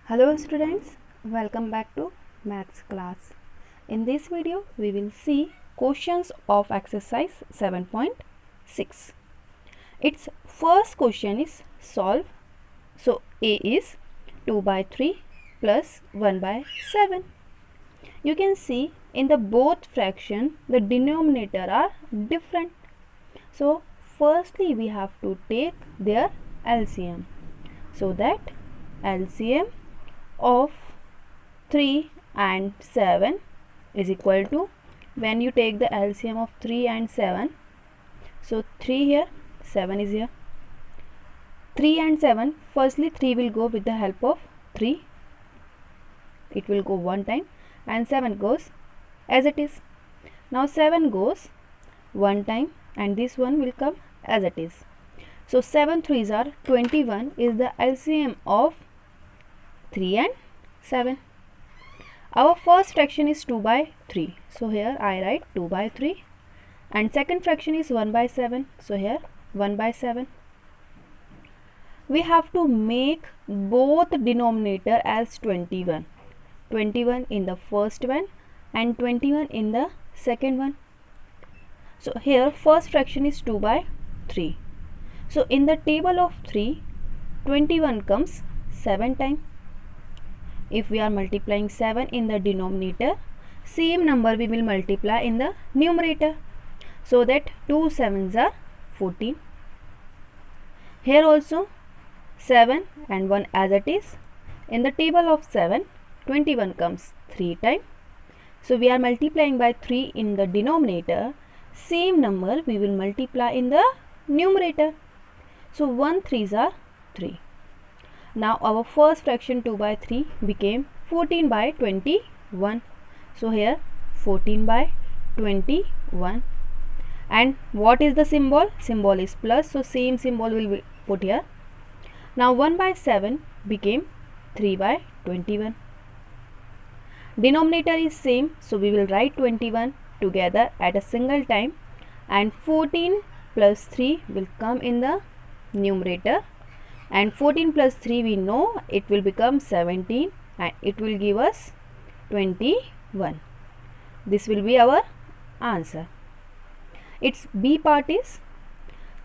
Hello students, welcome back to maths class. In this video we will see questions of exercise 7.6. Its first question is solve. So A is 2 by 3 plus 1 by 7. You can see in the both fraction the denominator are different. So firstly we have to take their LCM. So that LCM of 3 and 7 is equal to, when you take the LCM of 3 and 7, so 3 here, 7 is here. 3 and 7, firstly 3 will go with the help of 3, it will go one time, and 7 goes as it is. Now 7 goes one time and this one will come as it is. So 7 3s are 21 is the LCM of 3 and 7. Our first fraction is 2 by 3. So here I write 2 by 3. And second fraction is 1 by 7. So here 1 by 7. We have to make both denominator as 21. 21 in the first one and 21 in the second one. So here first fraction is 2 by 3. So in the table of 3, 21 comes 7 times. If we are multiplying 7 in the denominator, same number we will multiply in the numerator. So that 2 7s are 14. Here also 7 and 1 as it is. In the table of 7, 21 comes 3 times. So we are multiplying by 3 in the denominator. Same number we will multiply in the numerator. So 1 3s are 3. Now our first fraction 2 by 3 became 14 by 21. So here 14 by 21. And what is the symbol? Symbol is plus. So same symbol will be put here. Now 1 by 7 became 3 by 21. Denominator is same. So we will write 21 together at a single time. And 14 plus 3 will come in the numerator. And 14 plus 3 we know it will become 17 and it will give us 21. This will be our answer. Its B part is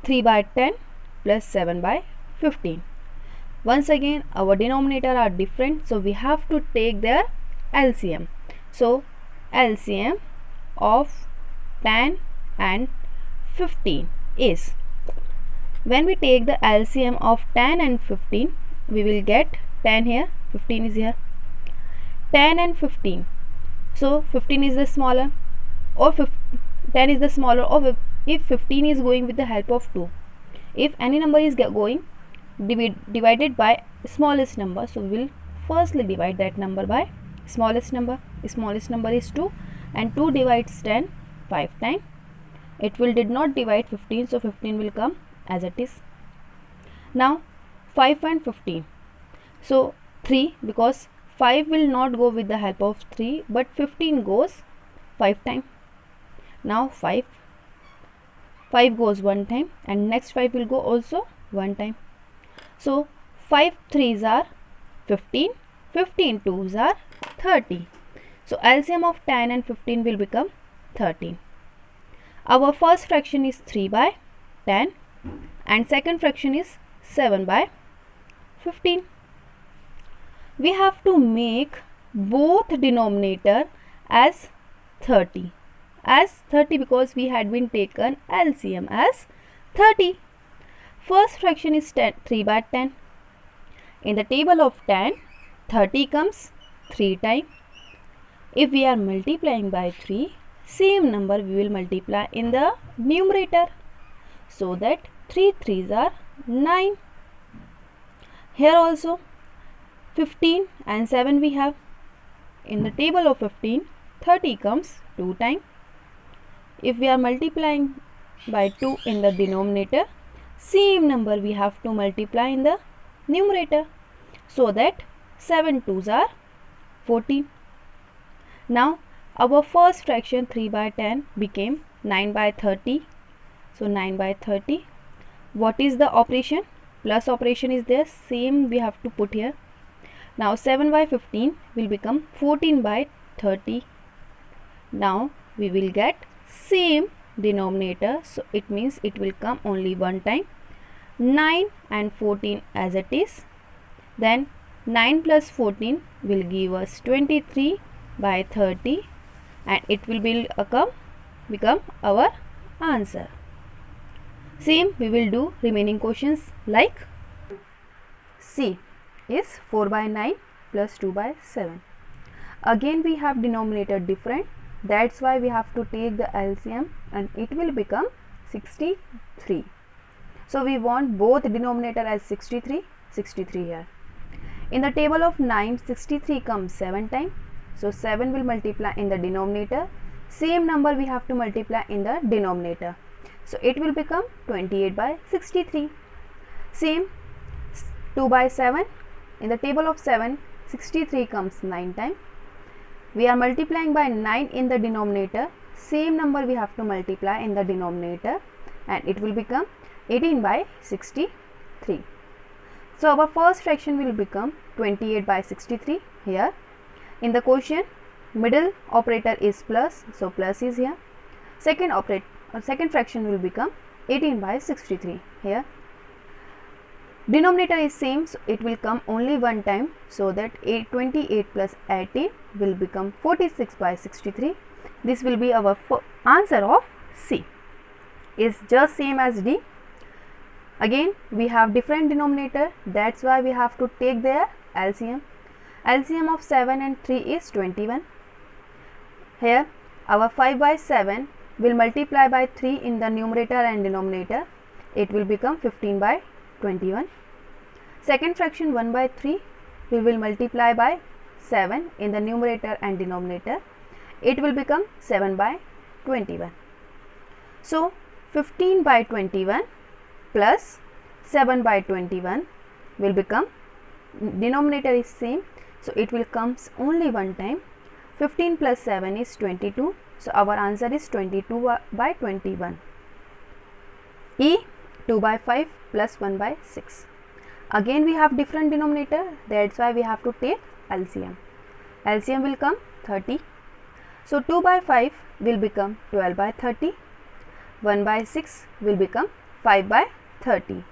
3 by 10 plus 7 by 15. Once again our denominator are different, so we have to take their LCM. So LCM of 10 and 15 is, when we take the LCM of 10 and 15, we will get 10 here, 15 is here. 10 and 15. So 15 is the smaller, or 10 is the smaller, or if 15 is going with the help of 2. If any number is going divided by smallest number, so we will firstly divide that number by smallest number. The smallest number is 2 and 2 divides 10 5 times. It will did not divide 15, so 15 will come as it is. Now 5 and 15. So 3, because 5 will not go with the help of 3, but 15 goes 5 times. Now 5 goes one time and next 5 will go also one time. So 5 3s are 15, 15 2s are 30. So LCM of 10 and 15 will become 13. Our first fraction is 3 by 10 and second fraction is 7 by 15. We have to make both denominator as 30. As 30 because we had been taken LCM as 30. First fraction is 3 by 10. In the table of 10, 30 comes 3 times. If we are multiplying by 3, same number we will multiply in the numerator. So that 3 3s are 9. Here also 15 and 7 we have. In the table of 15, 30 comes 2 times. If we are multiplying by 2 in the denominator, same number we have to multiply in the numerator. So that 7 2s are 14. Now our first fraction 3 by 10 became 9 by 30. So 9 by 30. What is the operation? Plus operation is there, same we have to put here. Now 7 by 15 will become 14 by 30. Now we will get same denominator, so it means it will come only one time. 9 and 14 as it is. Then 9 plus 14 will give us 23 by 30 and it will become our answer. Same we will do remaining questions like C is 4 by 9 plus 2 by 7. Again we have denominator different, that's why we have to take the LCM and it will become 63. So we want both denominator as 63 here. In the table of 9, 63 comes 7 times. So 7 will multiply in the denominator. Same number we have to multiply in the denominator. So it will become 28 by 63. Same 2 by 7. In the table of 7, 63 comes 9 times. We are multiplying by 9 in the denominator. Same number we have to multiply in the denominator and it will become 18 by 63. So our first fraction will become 28 by 63 here. In the quotient, middle operator is plus, so plus is here. Second fraction will become 18 by 63 here. Denominator is same, so it will come only one time, so that 28 plus 18 will become 46 by 63. This will be our answer of C. Is just same as D. Again we have different denominator, that's why we have to take their LCM. LCM of 7 and 3 is 21. Here our 5 by 7 will multiply by 3 in the numerator and denominator. It will become 15 by 21. Second fraction 1 by 3 we will multiply by 7 in the numerator and denominator. It will become 7 by 21. So 15 by 21 plus 7 by 21 will become, denominator is same, so it will comes only one time. 15 plus 7 is 22, so our answer is 22 by 21. E 2 by 5 plus 1 by 6. Again we have different denominator, that's why we have to take LCM. LCM will come 30. So 2 by 5 will become 12 by 30. 1 by 6 will become 5 by 30.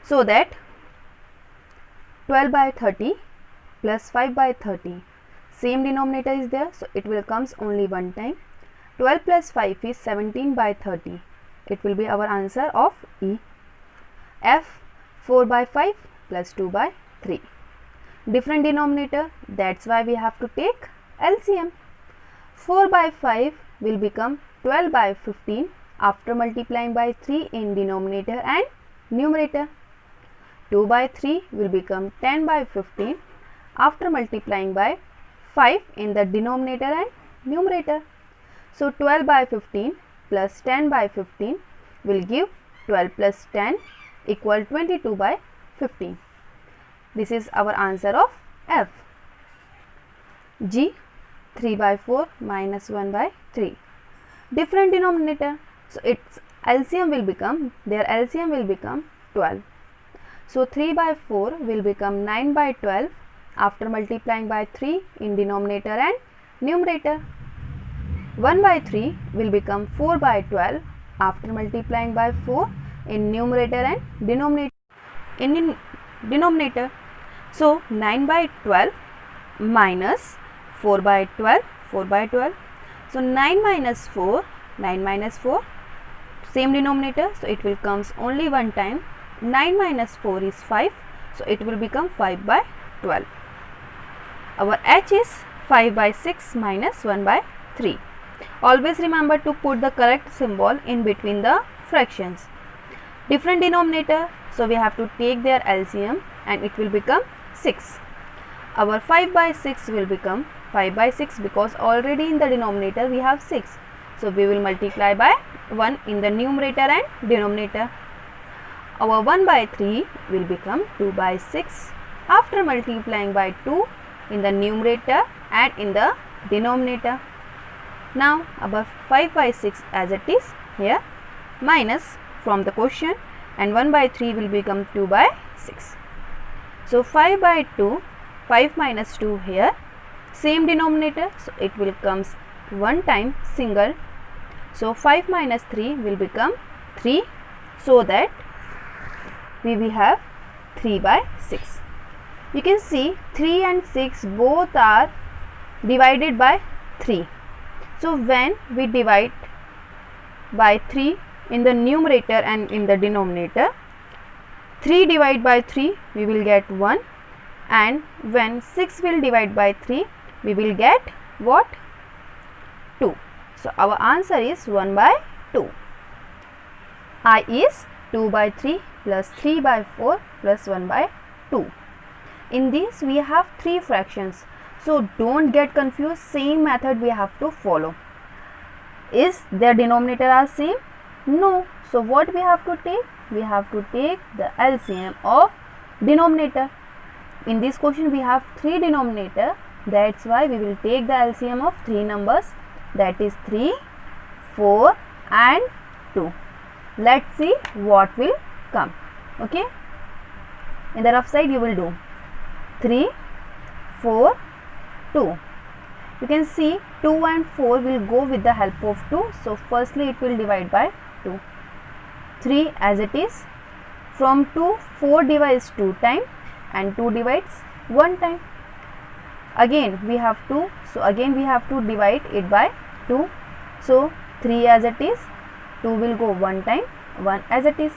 So that 12 by 30 plus 5 by 30, same denominator is there, so it will comes only one time. 12 plus 5 is 17 by 30. It will be our answer of E. F 4 by 5 plus 2 by 3. Different denominator, that's why we have to take LCM. 4 by 5 will become 12 by 15 after multiplying by 3 in denominator and numerator. 2 by 3 will become 10 by 15 after multiplying by 5 in the denominator and numerator. So 12 by 15 plus 10 by 15 will give 12 plus 10 equal 22 by 15. This is our answer of F. G 3 by 4 minus 1 by 3. Different denominator, so its LCM will become, their LCM will become 12. So 3 by 4 will become 9 by 12 after multiplying by 3 in denominator and numerator. 1 by 3 will become 4 by 12 after multiplying by 4 in numerator and denominator. So 9 by 12 minus 4 by 12, 4 by 12. So 9 minus 4, 9 minus 4, same denominator, so it will comes only one time. 9 minus 4 is 5, so it will become 5 by 12. Our H is 5 by 6 minus 1 by 3. Always remember to put the correct symbol in between the fractions. Different denominator, so we have to take their LCM and it will become 6. Our 5 by 6 will become 5 by 6 because already in the denominator we have 6. So we will multiply by 1 in the numerator and denominator. Our 1 by 3 will become 2 by 6 after multiplying by 2 in the numerator and in the denominator. Now our 5 by 6 as it is here minus from the quotient, and 1 by 3 will become 2 by 6. So 5 by 2 5 minus 2 here, same denominator, so it will comes one time single, so 5 minus 3 will become 3, so that we will have 3 by 6. You can see 3 and 6 both are divided by 3. So when we divide by 3 in the numerator and in the denominator, 3 divided by 3 we will get 1, and when 6 will divide by 3 we will get what? 2. So our answer is 1 by 2. I is 2 by 3 plus 3 by 4 plus 1 by 2. In this we have 3 fractions. So don't get confused, same method we have to follow. Is their denominator are same? No. So what we have to take? We have to take the LCM of denominator. In this question we have 3 denominator, that's why we will take the LCM of 3 numbers, that is 3, 4 and 2. Let's see what will come. Okay, in the rough side you will do 3, 4, 2. You can see 2 and 4 will go with the help of 2. So firstly it will divide by 2. 3 as it is. From 2, 4 divides 2 times and 2 divides 1 time. Again we have 2. So again we have to divide it by 2. So 3 as it is. 2 will go 1 time. 1 as it is.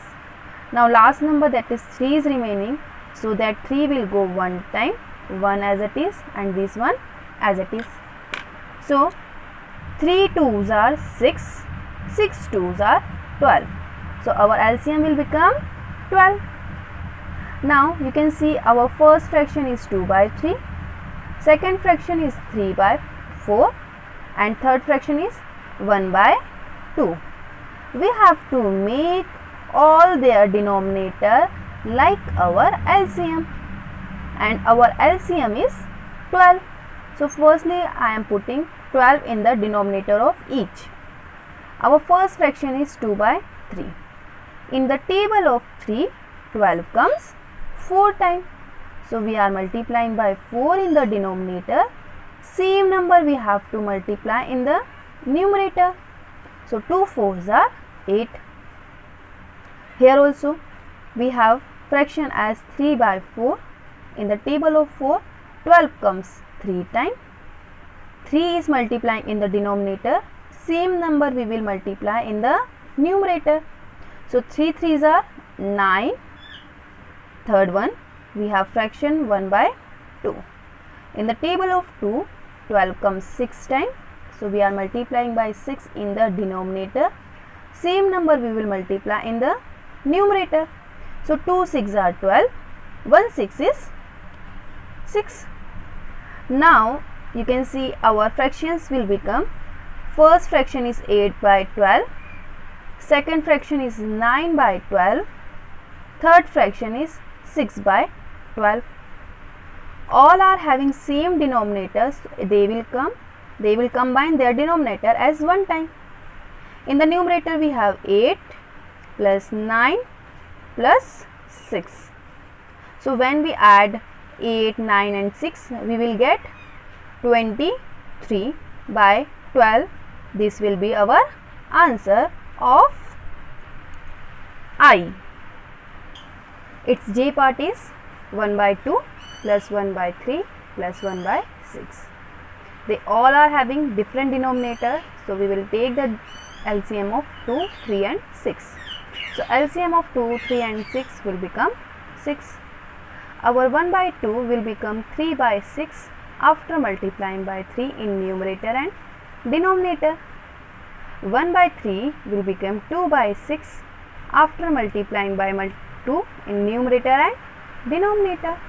Now last number, that is 3 is remaining. So that 3 will go 1 time. 1 as it is, and this one as it is. So 3 2s are 6, 6 2s are 12. So our LCM will become 12. Now you can see our first fraction is 2 by 3, second fraction is 3 by 4, and third fraction is 1 by 2. We have to make all their denominator like our LCM, and our LCM is 12. So firstly I am putting 12 in the denominator of each. Our first fraction is 2 by 3. In the table of 3, 12 comes 4 times. So we are multiplying by 4 in the denominator. Same number we have to multiply in the numerator. So 2 4s are 8. Here also we have fraction as 3 by 4. In the table of 4, 12 comes 3 times. 3 is multiplying in the denominator. Same number we will multiply in the numerator. So 3 3s are 9. Third one we have fraction 1 by 2. In the table of 2, 12 comes 6 times. So we are multiplying by 6 in the denominator. Same number we will multiply in the numerator. So 2 6 are 12. 1 6 is 6. Now you can see our fractions will become, first fraction is 8 by 12, second fraction is 9 by 12, third fraction is 6 by 12. All are having same denominators. They will combine their denominator as one time. In the numerator we have 8 plus 9 plus 6. So when we add 8, 9 and 6, we will get 23 by 12. This will be our answer of I. Its J part is 1 by 2 plus 1 by 3 plus 1 by 6. They all are having different denominator. So we will take the LCM of 2, 3 and 6. So LCM of 2, 3 and 6 will become 6. Our 1 by 2 will become 3 by 6 after multiplying by 3 in numerator and denominator. 1 by 3 will become 2 by 6 after multiplying by 2 in numerator and denominator.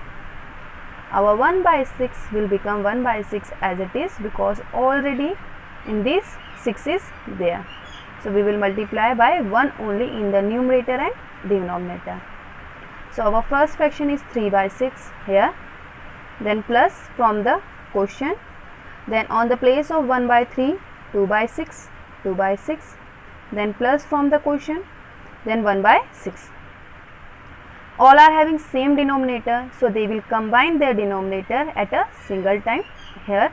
Our 1 by 6 will become 1 by 6 as it is, because already in this 6 is there. So we will multiply by 1 only in the numerator and denominator. So our first fraction is 3 by 6 here, then plus from the quotient, then on the place of 1 by 3, 2 by 6, 2 by 6, then plus from the quotient, then 1 by 6. all are having same denominator, so they will combine their denominator at a single time here,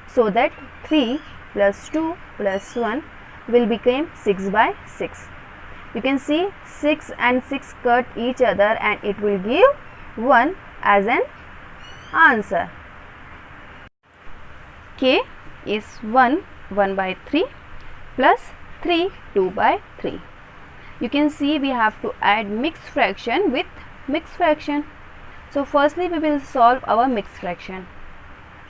so that 3 plus 2 plus 1 will become 6 by 6. You can see 6 and 6 cut each other and it will give 1 as an answer. K is 1 by 3 plus 3 2 by 3. You can see we have to add mixed fraction with mixed fraction. So firstly we will solve our mixed fraction.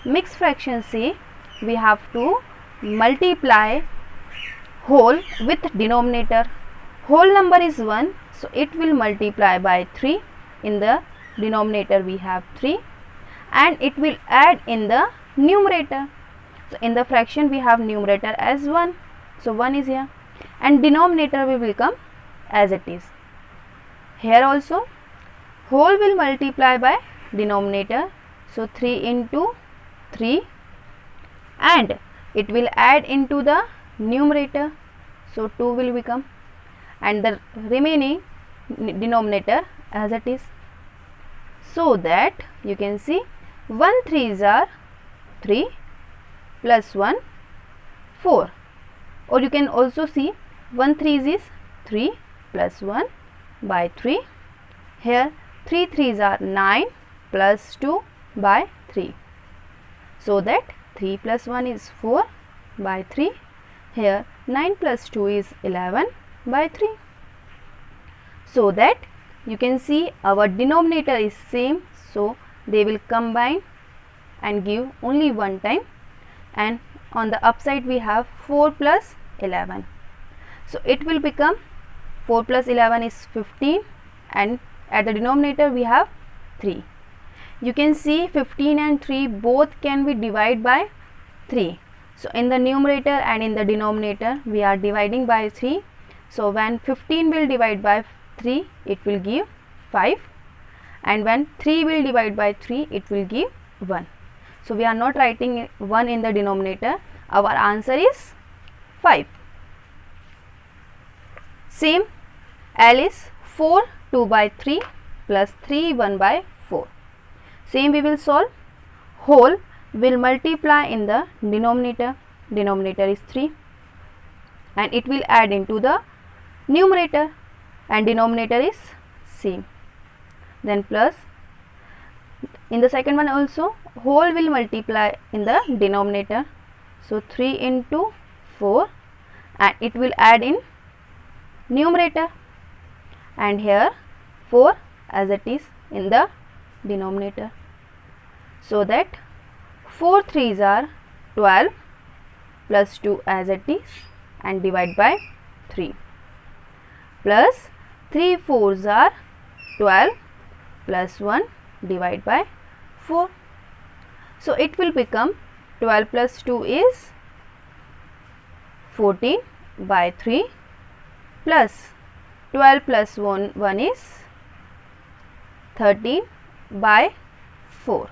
Mixed fraction say we have to multiply whole with denominator. Whole number is 1, so it will multiply by 3. In the denominator we have 3 and it will add in the numerator. So in the fraction we have numerator as 1, so 1 is here, and denominator will become as it is. Here also whole will multiply by denominator, so 3 into 3, and it will add into the numerator, so 2 will become, and the remaining denominator as it is. So that you can see 1 3s are 3 plus 1 4, or you can also see 1 3s is 3 plus 1 by 3. Here 3 3s are 9 plus 2 by 3, so that 3 plus 1 is 4 by 3. Here 9 plus 2 is 11 by 3. So that you can see our denominator is same, so they will combine and give only one time, and on the upside we have 4 plus 11. So it will become 4 plus 11 is 15, and at the denominator we have 3. You can see 15 and 3 both can be divided by 3. So in the numerator and in the denominator we are dividing by 3. So when 15 will divide by 3, it will give 5, and when 3 will divide by 3, it will give 1. So we are not writing 1 in the denominator. Our answer is 5. Same, L is 4 2 by 3 plus 3 1 by 4. Same we will solve. Whole will multiply in the denominator. Denominator is 3, and it will add into the numerator, and denominator is same. Then plus, in the second one also whole will multiply in the denominator, so 3 into 4, and it will add in numerator, and here 4 as it is in the denominator. So that 4 3s are 12 plus 2 as it is, and divide by 3, plus 3 4s are 12 plus 1 divide by 4. So it will become 12 plus 2 is 14 by 3 plus 12 plus 1 is 13 by 4.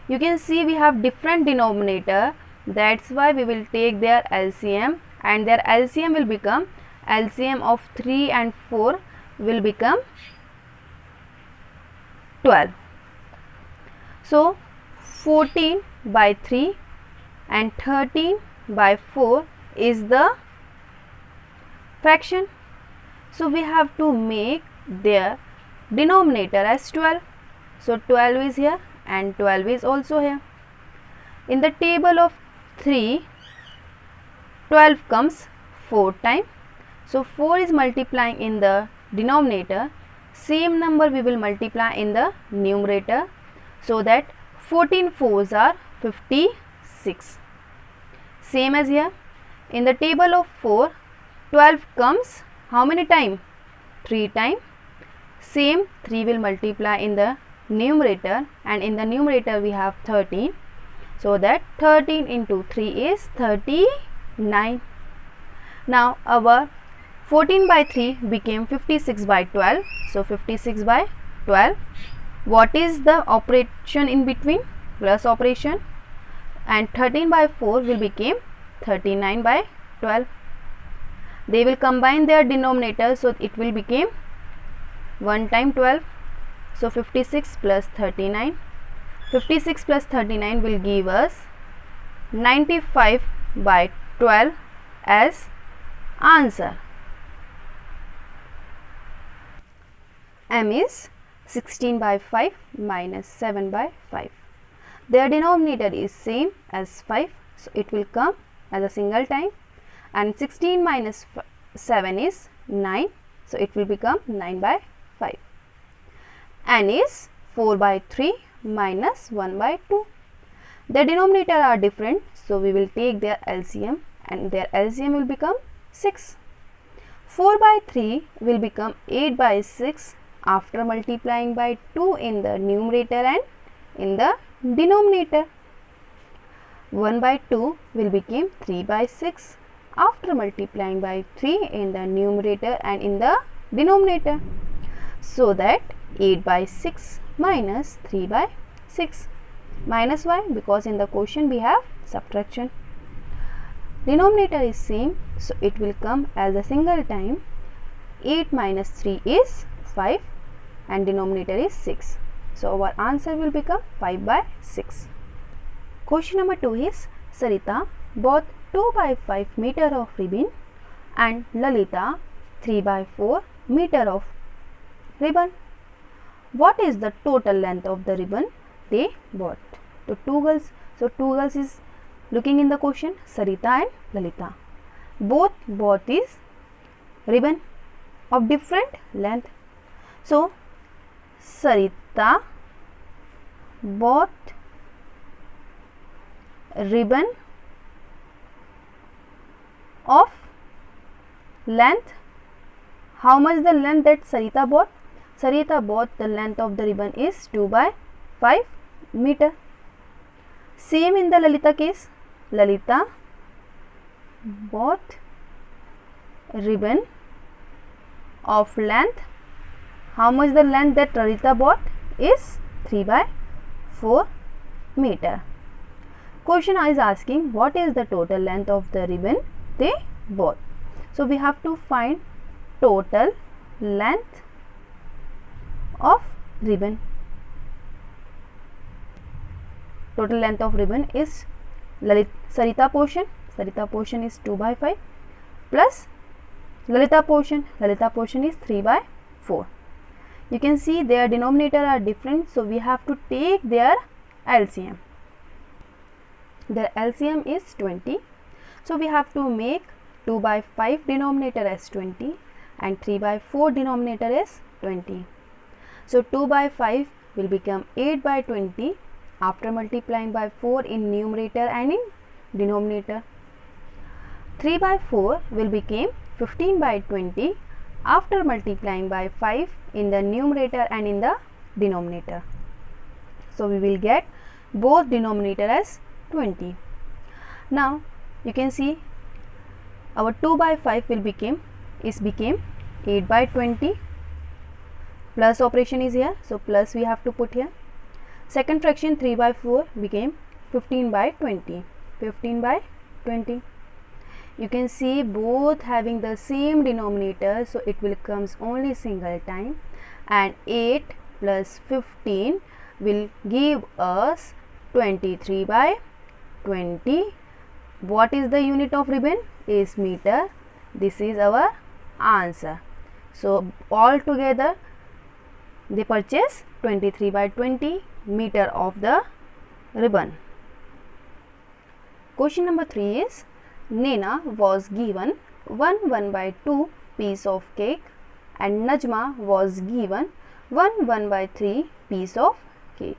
You can see we have different denominator, that's why we will take their LCM, and their LCM will become, LCM of 3 and 4 will become 12. So 14 by 3 and 13 by 4 is the fraction. So we have to make their denominator as 12. So 12 is here and 12 is also here. In the table of 3, 12 comes 4 times. So 4 is multiplying in the denominator. Same number we will multiply in the numerator. So that 14 4s are 56. Same as here. In the table of 4, 12 comes how many times? 3 times. Same 3 will multiply in the numerator, and in the numerator we have 13. So that 13 into 3 is 39. Now our 14 by 3 became 56 by 12. So 56 by 12. What is the operation in between? Plus operation. And 13 by 4 will become 39 by 12. They will combine their denominator, so it will become 1 time 12, so 56 plus 39. 56 plus 39 will give us 95 by 12 as answer. M is 16 by 5 minus 7 by 5. Their denominator is same as 5, so it will come as a single time, and 16 minus 7 is 9, so it will become 9 by 5. N is 4 by 3 minus 1 by 2. Their denominator are different, so we will take their LCM, and their LCM will become 6. 4 by 3 will become 8 by 6 after multiplying by 2 in the numerator and in the denominator. 1 by 2 will become 3 by 6 after multiplying by 3 in the numerator and in the denominator. So that 8 by 6 minus 3 by 6. Minus why? Because in the question we have subtraction. Denominator is same, so it will come as a single time. 8 minus 3 is 5 and denominator is 6. So our answer will become 5 by 6. Question number 2 is, Sarita bought 2 by 5 meter of ribbon and Lalita 3 by 4 meter of ribbon. What is the total length of the ribbon they bought? So two girls is looking in the question, Sarita and Lalita. Both bought is ribbon of different length. So Sarita bought ribbon of length. How much the length that Sarita bought? Sarita bought the length of the ribbon is 2 by 5 meter. Same in the Lalita case. Lalita bought ribbon of length. How much the length that Lalita bought is 3 by 4 meter. Question is asking what is the total length of the ribbon they bought. So we have to find total length of ribbon. Total length of ribbon is Sarita portion. Sarita portion is 2 by 5 plus Lalita portion. Lalita portion is 3 by 4. You can see their denominator are different, so we have to take their LCM. Their LCM is 20. So we have to make 2 by 5 denominator as 20 and 3 by 4 denominator as 20. So 2 by 5 will become 8 by 20 after multiplying by 4 in numerator and in denominator. 3 by 4 will become 15 by 20 after multiplying by 5 in the numerator and in the denominator. So we will get both denominator as 20. Now you can see our 2 by 5 will became 8 by 20. Plus operation is here, so plus we have to put here. Second fraction 3 by 4 became 15 by 20. 15 by 20. You can see both having the same denominator, so it will comes only single time, and 8 plus 15 will give us 23 by 20. What is the unit of ribbon? Is meter. This is our answer. So all together they purchase 23 by 20 meter of the ribbon. Question number 3 is, Nena was given 1 by 2 piece of cake and Najma was given 1 by 3 piece of cake.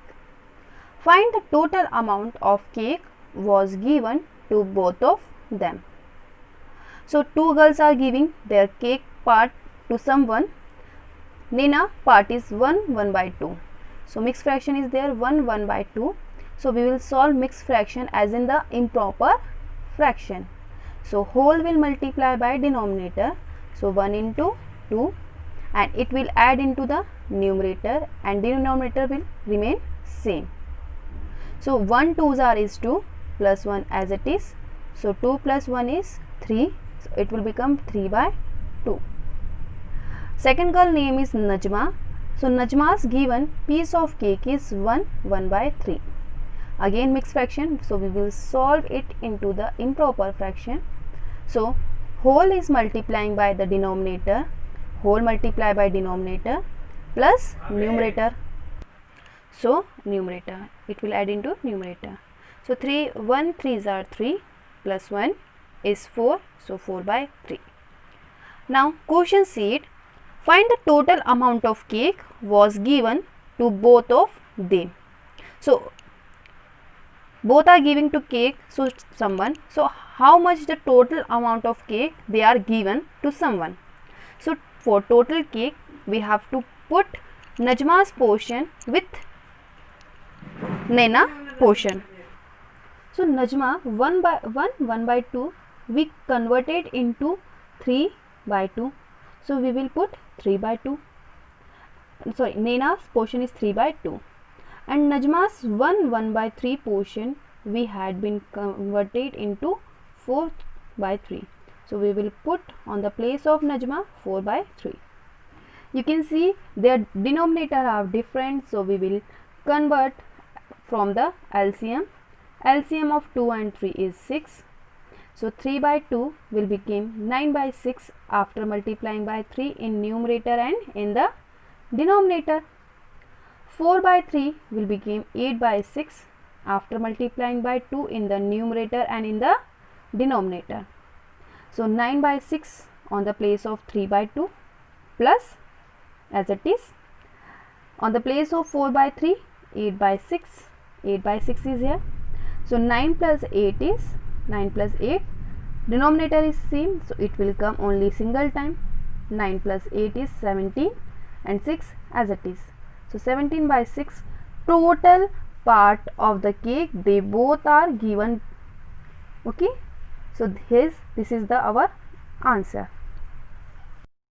Find the total amount of cake was given to both of them. So two girls are giving their cake part to someone. Nena part is 1 by 2. So mixed fraction is there 1 by 2. So we will solve mixed fraction as in the improper fraction. So whole will multiply by denominator. So 1 into 2 and it will add into the numerator and denominator will remain same. So 1 2s are is 2 plus 1 as it is. So 2 plus 1 is 3. So it will become 3 by 2. Second girl name is Najma. So Najma's given piece of cake is 1 by 3. Again mixed fraction, so we will solve it into the improper fraction. So whole is multiplying by the denominator, whole multiply by denominator plus numerator. So numerator, it will add into numerator. So 1 3s are 3 plus 1 is 4, so 4 by 3. Now question sheet, find the total amount of cake was given to both of them. So both are giving to cake to someone. So how much the total amount of cake they are given to someone? So for total cake we have to put Najma's portion with Naina portion. So Najma 1 by 2 we converted into 3 by 2. So we will put 3 by 2. Sorry, Naina's portion is 3 by 2. And Najma's 1 by 3 portion we had been converted into 4 by 3. So we will put on the place of Najma 4 by 3. You can see their denominator are different, so we will convert from the LCM. LCM of 2 and 3 is 6. So 3 by 2 will become 9 by 6 after multiplying by 3 in numerator and in the denominator. 4 by 3 will become 8 by 6 after multiplying by 2 in the numerator and in the denominator. So 9 by 6 on the place of 3 by 2 plus as it is. On the place of 4 by 3, 8 by 6. 8 by 6 is here. So 9 plus 8 is 9 plus 8. Denominator is same, so it will come only single time. 9 plus 8 is 17 and 6 as it is. So 17 by 6 total part of the cake they both are given. Okay, so this is the our answer.